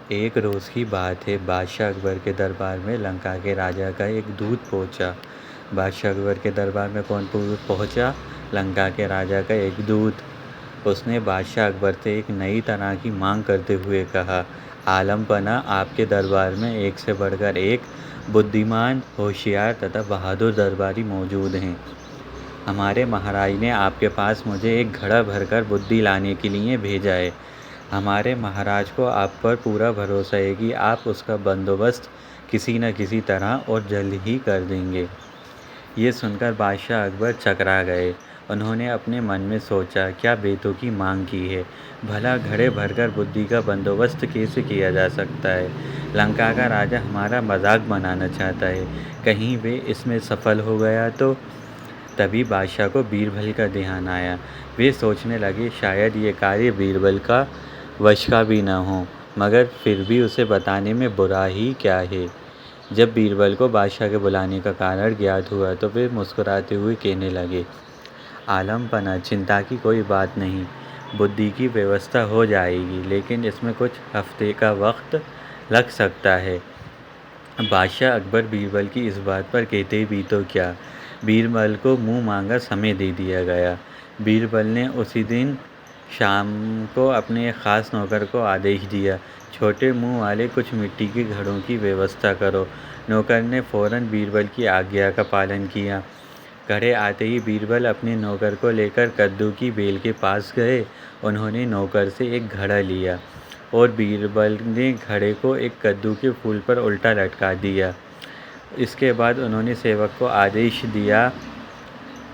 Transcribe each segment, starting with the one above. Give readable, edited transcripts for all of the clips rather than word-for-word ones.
एक रोज़ की बात है। बादशाह अकबर के दरबार में लंका के राजा का एक दूत पहुंचा। बादशाह अकबर के दरबार में कौन पहुंचा? लंका के राजा का एक दूत। उसने बादशाह अकबर से एक नई तरह की मांग करते हुए कहा, आलम पना, आपके दरबार में एक से बढ़कर एक बुद्धिमान, होशियार तथा बहादुर दरबारी मौजूद हैं। हमारे महाराज ने आपके पास मुझे एक घड़ा भरकर बुद्धि लाने के लिए भेजा है। हमारे महाराज को आप पर पूरा भरोसा है कि आप उसका बंदोबस्त किसी न किसी तरह और जल्द ही कर देंगे। ये सुनकर बादशाह अकबर चकरा गए। उन्होंने अपने मन में सोचा, क्या बेतुकी मांग की है। भला घड़े भरकर बुद्धि का बंदोबस्त कैसे किया जा सकता है? लंका का राजा हमारा मजाक बनाना चाहता है। कहीं वे इसमें सफल हो गया तो? तभी बादशाह को बीरबल का ध्यान आया। वे सोचने लगे, शायद ये कार्य बीरबल का वश का भी न हो, मगर फिर भी उसे बताने में बुरा ही क्या है। जब बीरबल को बादशाह के बुलाने का कारण ज्ञात हुआ तो वे मुस्कुराते हुए कहने लगे, आलम पना, चिंता की कोई बात नहीं, बुद्धि की व्यवस्था हो जाएगी, लेकिन इसमें कुछ हफ्ते का वक्त लग सकता है। बादशाह अकबर बीरबल की इस बात पर कहते भी तो क्या, बीरबल को मुंह मांगा समय दे दिया गया। बीरबल ने उसी दिन शाम को अपने ख़ास नौकर को आदेश दिया, छोटे मुंह वाले, कुछ मिट्टी के घड़ों की व्यवस्था करो। नौकर ने फ़ौरन बीरबल की आज्ञा का पालन किया। घड़े आते ही बीरबल अपने नौकर को लेकर कद्दू की बेल के पास गए। उन्होंने नौकर से एक घड़ा लिया और बीरबल ने घड़े को एक कद्दू के फूल पर उल्टा लटका दिया। इसके बाद उन्होंने सेवक को आदेश दिया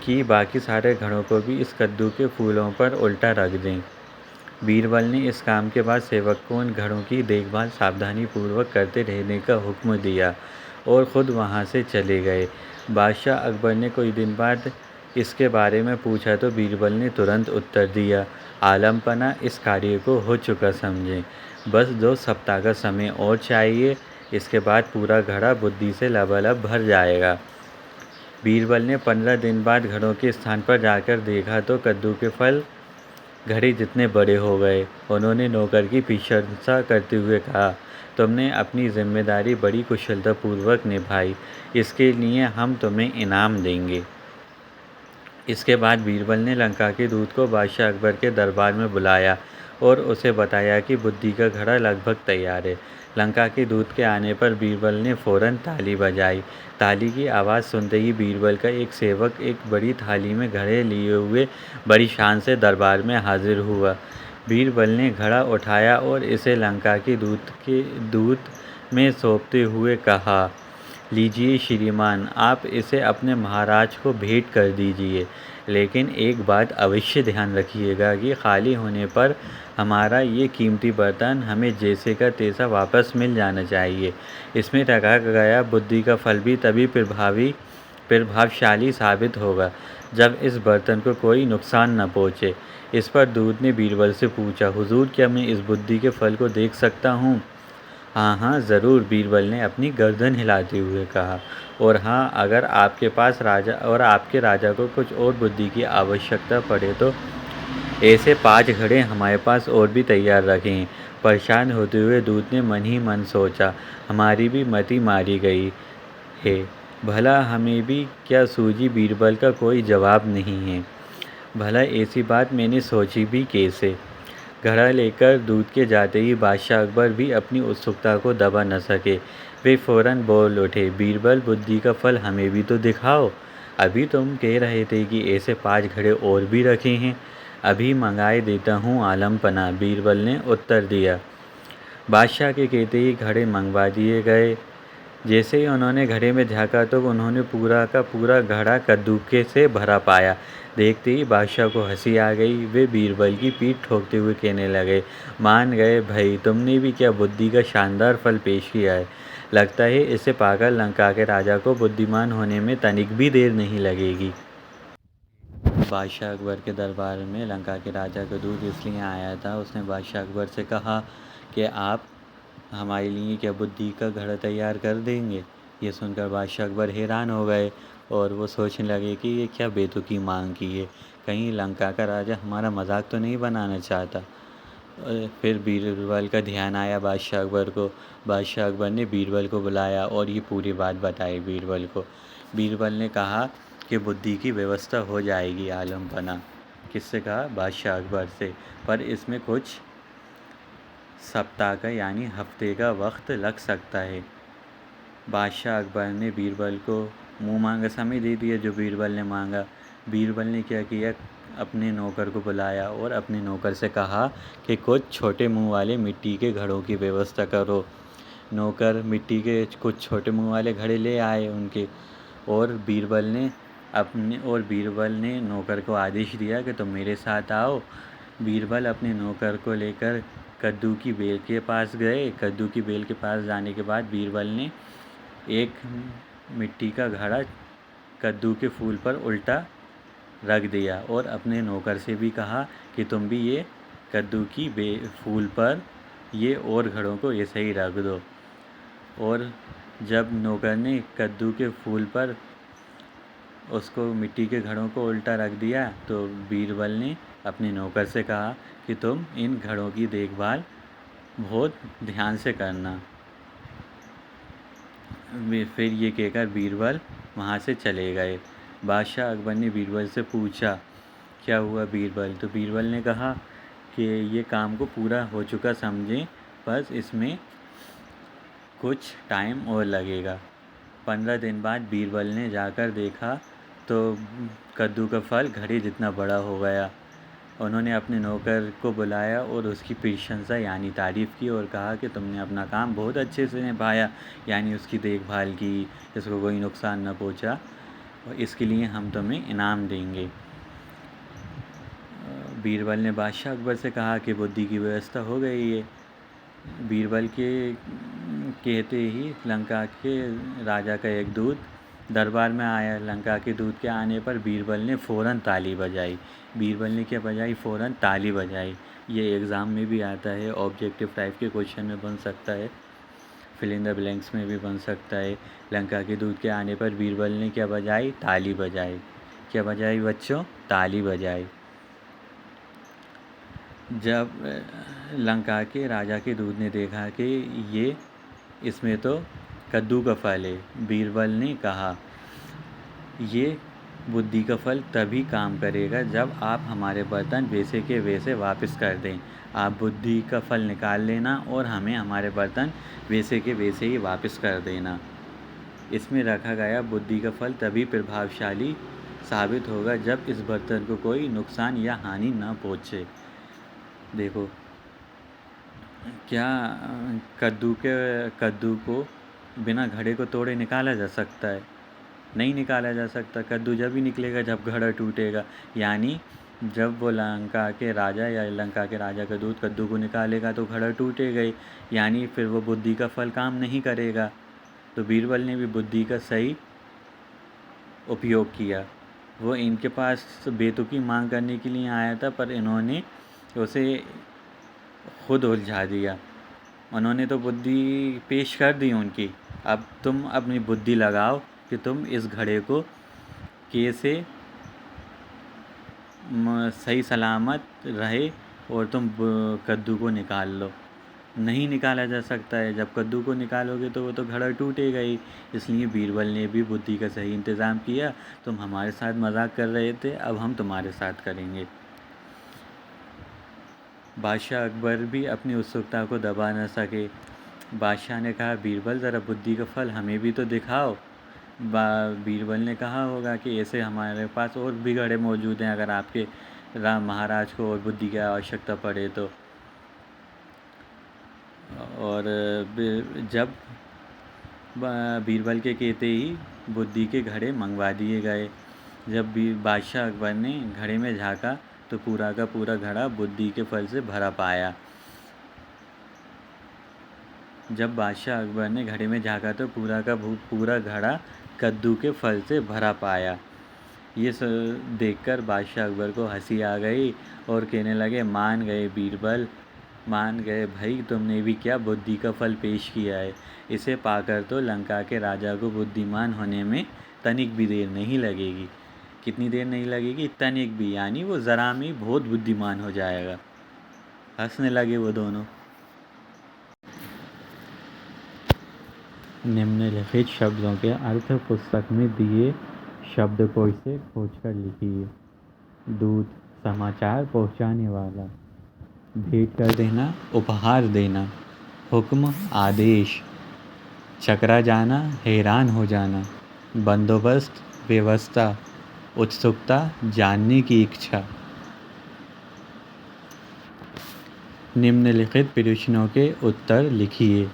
कि बाकी सारे घड़ों को भी इस कद्दू के फूलों पर उल्टा रख दें। बीरबल ने इस काम के बाद सेवक को उन घड़ों की देखभाल सावधानी पूर्वक करते रहने का हुक्म दिया और ख़ुद वहां से चले गए। बादशाह अकबर ने कुछ दिन बाद इसके बारे में पूछा तो बीरबल ने तुरंत उत्तर दिया, आलम पना, इस कार्य को हो चुका समझें, बस 2 सप्ताह का समय और चाहिए, इसके बाद पूरा घड़ा बुद्धि से लबालब भर जाएगा। बीरबल ने 15 दिन बाद घड़ों के स्थान पर जाकर देखा तो कद्दू के फल घड़े जितने बड़े हो गए। उन्होंने नौकर की प्रशंसा करते हुए कहा, तुमने अपनी जिम्मेदारी बड़ी कुशलतापूर्वक निभाई, इसके लिए हम तुम्हें इनाम देंगे। इसके बाद बीरबल ने लंका के दूत को बादशाह अकबर के दरबार में बुलाया और उसे बताया कि बुद्धि का घड़ा लगभग तैयार है। लंका के दूत के आने पर बीरबल ने फ़ौरन ताली बजाई। ताली की आवाज़ सुनते ही बीरबल का एक सेवक एक बड़ी थाली में घड़े लिए हुए बड़ी शान से दरबार में हाजिर हुआ। बीरबल ने घड़ा उठाया और इसे लंका के दूत में सौंपते हुए कहा, लीजिए श्रीमान, आप इसे अपने महाराज को भेंट कर दीजिए, लेकिन एक बात अवश्य ध्यान रखिएगा कि खाली होने पर हमारा ये कीमती बर्तन हमें जैसे का तैसा वापस मिल जाना चाहिए। इसमें रखा गया बुद्धि का फल भी तभी प्रभावशाली साबित होगा जब इस बर्तन को कोई नुकसान न पहुँचे। इस पर दूत ने बीरबल से पूछा, हुजूर, क्या मैं इस बुद्धि के फल को देख सकता हूँ? हाँ हाँ, ज़रूर, बीरबल ने अपनी गर्दन हिलाते हुए कहा। और हाँ, अगर आपके राजा को कुछ और बुद्धि की आवश्यकता पड़े तो ऐसे 5 घड़े हमारे पास और भी तैयार रखे हैं। परेशान होते हुए दूत ने मन ही मन सोचा, हमारी भी मति मारी गई है, भला हमें भी क्या सूझी? बीरबल का कोई जवाब नहीं है। भला ऐसी बात मैंने सोची भी कैसे? घड़ा लेकर दूत के जाते ही बादशाह अकबर भी अपनी उत्सुकता को दबा न सके। वे फ़ौरन बोल उठे, बीरबल, बुद्धि का फल हमें भी तो दिखाओ। अभी तुम कह रहे थे कि ऐसे 5 घड़े और भी रखे हैं। अभी मंगाए देता हूँ आलम पना, बीरबल ने उत्तर दिया। बादशाह के कहते ही घड़े मंगवा दिए गए। जैसे ही उन्होंने घड़े में झाँका तो उन्होंने पूरा का पूरा घड़ा कद्दू के से भरा पाया। देखते ही बादशाह को हंसी आ गई। वे बीरबल की पीठ ठोकते हुए कहने लगे, मान गए भाई, तुमने भी क्या बुद्धि का शानदार फल पेश किया है। लगता है इसे पाकर लंका के राजा को बुद्धिमान होने में तनिक भी देर नहीं लगेगी। बादशाह अकबर के दरबार में लंका के राजा का दूत इसलिए आया था। उसने बादशाह अकबर से कहा कि आप हमारे लिए क्या बुद्धि का घड़ा तैयार कर देंगे। ये सुनकर बादशाह अकबर हैरान हो गए और वो सोचने लगे कि ये क्या बेतुकी मांग की है, कहीं लंका का राजा हमारा मजाक तो नहीं बनाना चाहता। फिर बीरबल का ध्यान आया बादशाह अकबर को। बादशाह अकबर ने बीरबल को बुलाया और ये पूरी बात बताई बीरबल को। बीरबल ने कहा कि बुद्धि की व्यवस्था हो जाएगी आलम बना। किससे कहा? बादशाह अकबर से। पर इसमें कुछ सप्ताह का यानी हफ्ते का वक्त लग सकता है। बादशाह अकबर ने बीरबल को मुँह मांगा समय दे दिया जो बीरबल ने मांगा। बीरबल ने क्या किया, अपने नौकर को बुलाया और अपने नौकर से कहा कि कुछ छोटे मुंह वाले मिट्टी के घड़ों की व्यवस्था करो। नौकर मिट्टी के कुछ छोटे मुंह वाले घड़े ले आए उनके, और बीरबल ने नौकर को आदेश दिया कि तुम मेरे साथ आओ। बीरबल अपने नौकर को लेकर कद्दू की बेल के पास गए। कद्दू की बेल के पास जाने के बाद बीरबल ने एक मिट्टी का घड़ा कद्दू के फूल पर उल्टा रख दिया और अपने नौकर से भी कहा कि तुम भी ये कद्दू की फूल पर ये और घड़ों को ऐसे ही रख दो। और जब नौकर ने कद्दू के फूल पर उसको मिट्टी के घड़ों को उल्टा रख दिया तो बीरबल ने अपने नौकर से कहा कि तुम इन घड़ों की देखभाल बहुत ध्यान से करना। फिर ये कहकर बीरबल वहाँ से चले गए। बादशाह अकबर ने बीरबल से पूछा, क्या हुआ बीरबल? तो बीरबल ने कहा कि ये काम को पूरा हो चुका समझें, बस इसमें कुछ टाइम और लगेगा। 15 दिन बाद बीरबल ने जाकर देखा तो कद्दू का फल घड़े जितना बड़ा हो गया। उन्होंने अपने नौकर को बुलाया और उसकी प्रशंसा यानी तारीफ़ की और कहा कि तुमने अपना काम बहुत अच्छे से निभाया, यानी उसकी देखभाल की, इसको कोई नुकसान न पहुंचा, और इसके लिए हम तुम्हें इनाम देंगे। बीरबल ने बादशाह अकबर से कहा कि बुद्धि की व्यवस्था हो गई है। बीरबल के कहते ही लंका के राजा का एक दूत दरबार में आया। लंका के दूत के आने पर बीरबल ने फ़ौरन ताली बजाई। बीरबल ने क्या बजाई? फ़ौरन ताली बजाई। ये एग्ज़ाम में भी आता है, ऑब्जेक्टिव टाइप के क्वेश्चन में बन सकता है, फिल इन द ब्लैंक्स में भी बन सकता है। लंका के दूत के आने पर बीरबल ने क्या बजाई? ताली बजाई। क्या बजाई बच्चों? ताली बजाई। जब लंका के राजा के दूत ने देखा कि ये इसमें तो कद्दू का फल है, बीरबल ने कहा ये बुद्धि का फल तभी काम करेगा जब आप हमारे बर्तन वैसे के वैसे वापस कर दें। आप बुद्धि का फल निकाल लेना और हमें हमारे बर्तन वैसे के वैसे ही वापस कर देना। इसमें रखा गया बुद्धि का फल तभी प्रभावशाली साबित होगा जब इस बर्तन को कोई नुकसान या हानि न पहुँचे। देखो क्या कद्दू को बिना घड़े को तोड़े निकाला जा सकता है? नहीं निकाला जा सकता। कद्दू जब ही निकलेगा जब घड़ा टूटेगा, यानी जब वो लंका के राजा या लंका के राजा का दूत कद्दू को निकालेगा तो घड़ा टूटेगा ही, यानी फिर वो बुद्धि का फल काम नहीं करेगा। तो बीरबल ने भी बुद्धि का सही उपयोग किया। वो इनके पास बेतुकी मांग करने के लिए आया था, पर इन्होंने उसे खुद उलझा दिया। उन्होंने तो बुद्धि पेश कर दी उनकी, अब तुम अपनी बुद्धि लगाओ कि तुम इस घड़े को कैसे सही सलामत रहे और तुम कद्दू को निकाल लो। नहीं निकाला जा सकता है। जब कद्दू को निकालोगे तो वो तो घड़ा टूटेगा ही। इसलिए बीरबल ने भी बुद्धि का सही इंतज़ाम किया। तुम हमारे साथ मजाक कर रहे थे, अब हम तुम्हारे साथ करेंगे। बादशाह अकबर भी अपनी उत्सुकता को दबा न सके। बादशाह ने कहा, बीरबल ज़रा बुद्धि का फल हमें भी तो दिखाओ। बीरबल ने कहा होगा कि ऐसे हमारे पास और भी घड़े मौजूद हैं, अगर आपके राम महाराज को और बुद्धि की आवश्यकता पड़े तो। और जब बीरबल के कहते ही बुद्धि के घड़े मंगवा दिए गए। जब बादशाह अकबर ने घड़े में झांका तो पूरा का पूरा घड़ा बुद्धि के फल से भरा पाया। जब बादशाह अकबर ने घड़े में झांका तो पूरा का पूरा घड़ा कद्दू के फल से भरा पाया। ये देखकर बादशाह अकबर को हंसी आ गई और कहने लगे, मान गए बीरबल, मान गए भाई, तुमने भी क्या बुद्धि का फल पेश किया है। इसे पाकर तो लंका के राजा को बुद्धिमान होने में तनिक भी देर नहीं लगेगी। कितनी देर नहीं लगेगी? तनिक भी, यानी वो ज़रा में बहुत बुद्धिमान हो जाएगा। हंसने लगे वो दोनों। निम्नलिखित शब्दों के अर्थ पुस्तक में दिए शब्दकोश से खोजकर लिखिए। दूत, समाचार पहुंचाने वाला। भेंट कर देना, उपहार देना। हुक्म, आदेश। चकरा जाना, हैरान हो जाना। बंदोबस्त, व्यवस्था। उत्सुकता, जानने की इच्छा। निम्नलिखित प्रश्नों के उत्तर लिखिए।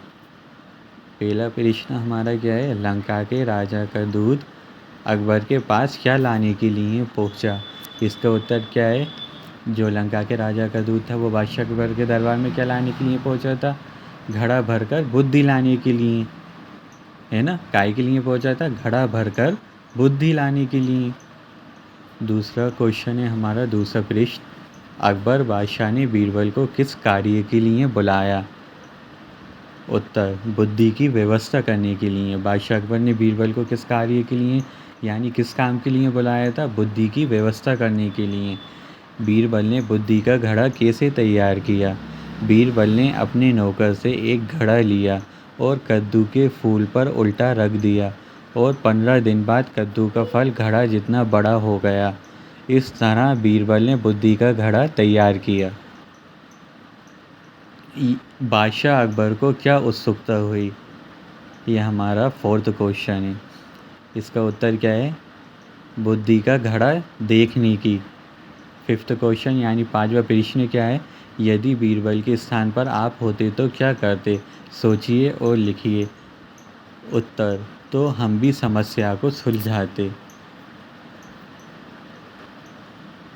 पहला प्रश्न हमारा क्या है? लंका के राजा का दूत अकबर के पास क्या लाने के लिए पहुंचा? इसका उत्तर क्या है? जो लंका के राजा का दूत था वो बादशाह अकबर के दरबार में क्या लाने के लिए पहुंचा था? घड़ा भरकर बुद्धि लाने के लिए, है ना? काय के लिए पहुंचा था? घड़ा भरकर बुद्धि लाने के लिए। दूसरा क्वेश्चन है हमारा, दूसरा प्रश्न, अकबर बादशाह ने बीरबल को किस कार्य के लिए बुलाया? उत्तर, बुद्धि की व्यवस्था करने के लिए। बादशाह अकबर ने बीरबल को किस कार्य के लिए, यानी किस काम के लिए बुलाया था? बुद्धि की व्यवस्था करने के लिए। बीरबल ने बुद्धि का घड़ा कैसे तैयार किया? बीरबल ने अपने नौकर से एक घड़ा लिया और कद्दू के फूल पर उल्टा रख दिया और 15 दिन बाद कद्दू का फल घड़ा जितना बड़ा हो गया। इस तरह बीरबल ने बुद्धि का घड़ा तैयार किया। बादशाह अकबर को क्या उत्सुकता हुई? यह हमारा फोर्थ क्वेश्चन है। इसका उत्तर क्या है? बुद्धि का घड़ा देखने की। फिफ्थ क्वेश्चन यानी पांचवा प्रश्न क्या है? यदि बीरबल के स्थान पर आप होते तो क्या करते? सोचिए और लिखिए। उत्तर, तो हम भी समस्या को सुलझाते।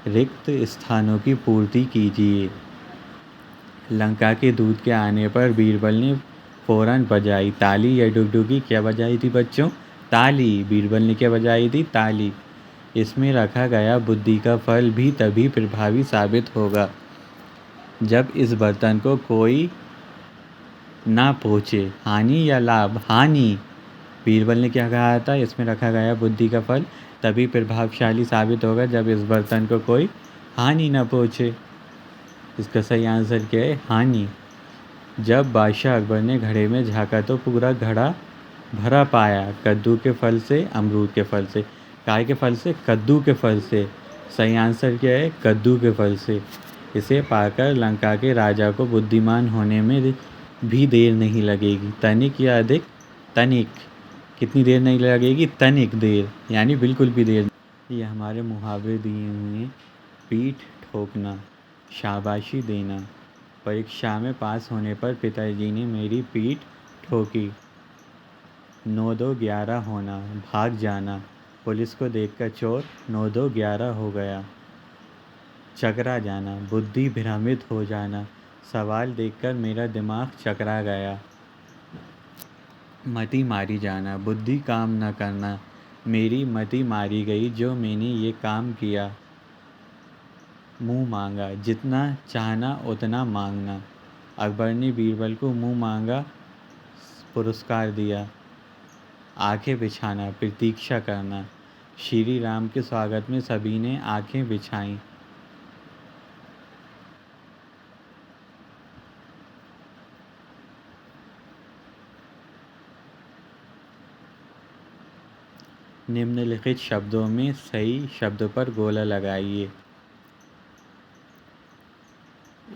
रिक्त स्थानों की पूर्ति कीजिए। लंका के दूत के आने पर बीरबल ने फौरन बजाई ताली या डुगडुगी। क्या बजाई थी बच्चों? ताली। बीरबल ने क्या बजाई थी? ताली। इसमें रखा गया बुद्धि का फल भी तभी प्रभावी साबित होगा जब इस बर्तन को कोई ना पहुँचे। हानि या लाभ? हानि। बीरबल ने क्या कहा था? इसमें रखा गया बुद्धि का फल तभी प्रभावशाली साबित होगा जब इस बर्तन को कोई हानि ना पहुँचे। इसका सही आंसर क्या है? हानि। जब बादशाह अकबर ने घड़े में झाँका तो पूरा घड़ा भरा पाया। कद्दू के फल से, अमरूद के फल से। काय के फल से? कद्दू के फल से। सही आंसर क्या है? कद्दू के फल से। इसे पाकर लंका के राजा को बुद्धिमान होने में भी देर नहीं लगेगी। तनिक या अधिक? तनिक। कितनी देर नहीं लगेगी? तनिक देर, यानी बिल्कुल भी देर। ये हमारे मुहावरे दिए हुए हैं। पीठ ठोकना, शाबाशी देना। परीक्षा में पास होने पर पिताजी ने मेरी पीठ ठोकी। 9-2-11 होना, भाग जाना। पुलिस को देखकर चोर 9-2-11 हो गया। चकरा जाना, बुद्धि भ्रमित हो जाना। सवाल देखकर मेरा दिमाग चकरा गया। मति मारी जाना, बुद्धि काम न करना। मेरी मति मारी गई जो मैंने ये काम किया। मुँह मांगा, जितना चाहना उतना मांगना। अकबर ने बीरबल को मुँह मांगा पुरस्कार दिया। आंखें बिछाना, प्रतीक्षा करना। श्री राम के स्वागत में सभी ने आंखें बिछाईं। निम्नलिखित शब्दों में सही शब्द पर गोला लगाइए।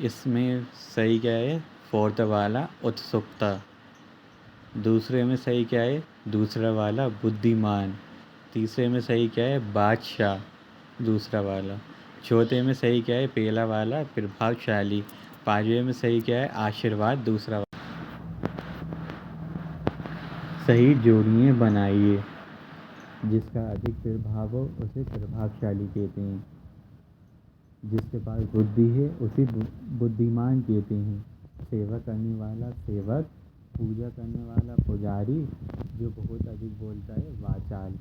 इसमें सही क्या है? फोर्थ वाला उत्सुकता। दूसरे में सही क्या है? दूसरा वाला बुद्धिमान। तीसरे में सही क्या है? बादशाह, दूसरा वाला। चौथे में सही क्या है? पहला वाला प्रभावशाली। पांचवें में सही क्या है? आशीर्वाद, दूसरा वाला। सही जोड़ियाँ बनाइए। जिसका अधिक प्रभाव हो उसे प्रभावशाली कहते हैं। जिसके पास बुद्धि है उसे बुद्धिमान कहते हैं। सेवा करने वाला सेवक, पूजा करने वाला पुजारी, जो बहुत अधिक बोलता है वाचाल।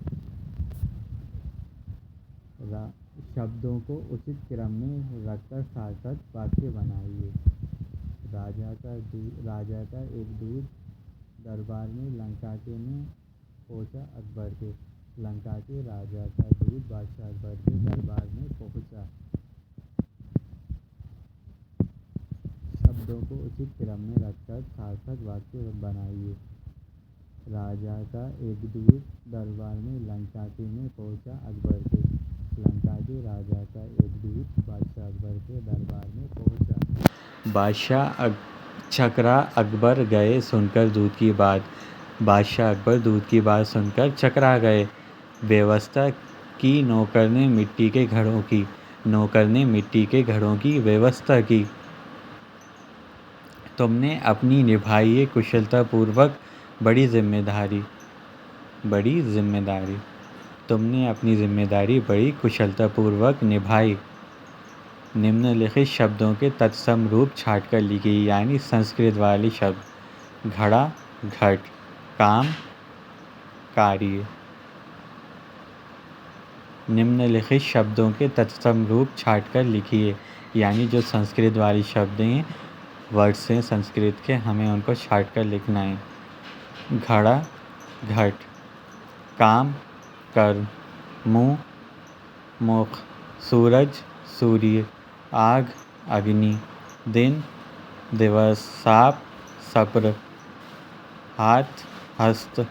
शब्दों को उचित क्रम में रखकर सार्थक वाक्य बनाइए। राजा का एक दूत दरबार में लंका के में पहुंचा अकबर के। लंका के राजा का दूत बादशाह अकबर के दरबार में पहुंचा। शब्दों को उचित क्रम में रखकर सार्थक वाक्य बनाइए। राजा का एक दूत दरबार में लंका के में पहुंचा अकबर के। लंका के राजा का एक दूत बादशाह अकबर के दरबार में पहुंचा। बादशाह चकरा अकबर गए सुनकर दूत की बात। बादशाह अकबर दूत की बात सुनकर चकरा गए। व्यवस्था की नौकर ने मिट्टी के घड़ों की व्यवस्था की। तुमने अपनी निभाई है कुशलतापूर्वक बड़ी जिम्मेदारी। तुमने अपनी जिम्मेदारी बड़ी कुशलतापूर्वक निभाई। निम्नलिखित शब्दों के तत्सम रूप छांटकर लिखिए, यानी संस्कृत वाले शब्द। घड़ा घट, काम कार्य। निम्नलिखित शब्दों के तत्सम रूप छांटकर लिखिए, यानी जो संस्कृत वाले शब्द हैं, वर्ड्स हैं संस्कृत के, हमें उनको छांट कर लिखना है। घड़ा घट, काम कर्म, मुँह मुख, सूरज सूर्य, आग अग्नि, दिन दिवस, सांप सप्र, हाथ हस्त,